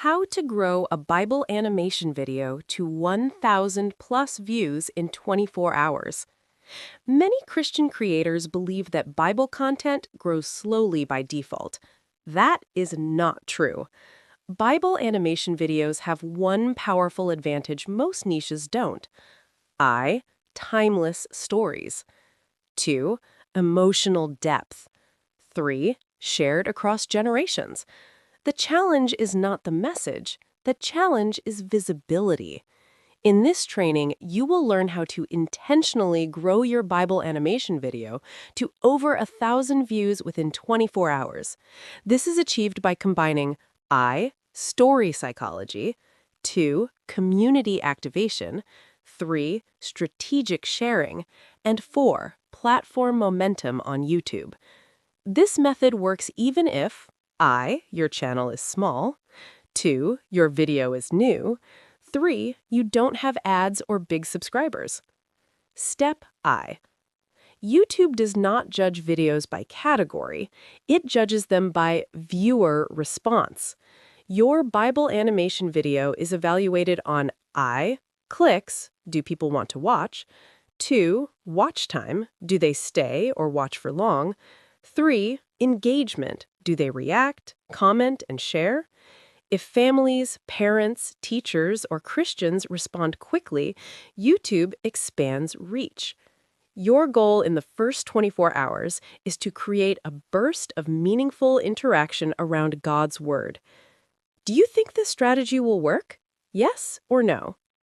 How to grow a Bible animation video to 1,000 plus views in 24 hours. Many Christian creators believe that Bible content grows slowly by default. That is not true. Bible animation videos have one powerful advantage most niches don't. I. Timeless stories. 2. Emotional depth. 3. Shared across generations. The challenge is not the message. The challenge is visibility. In this training, you will learn how to intentionally grow your Bible animation video to over 1,000 views within 24 hours. This is achieved by combining I. Story psychology, 2. Community activation, 3. Strategic sharing, and 4. Platform momentum on YouTube. This method works even if I. Your channel is small, 2. Your video is new, 3. You don't have ads or big subscribers. Step I. YouTube does not judge videos by category. It judges them by viewer response. Your Bible animation video is evaluated on I. Clicks, do people want to watch? 2. Watch time, do they stay or watch for long? 3. Engagement, do they react, comment, and share? If families, parents, teachers, or Christians respond quickly, YouTube expands reach. Your goal in the first 24 hours is to create a burst of meaningful interaction around God's Word. Do you think this strategy will work? Yes or no?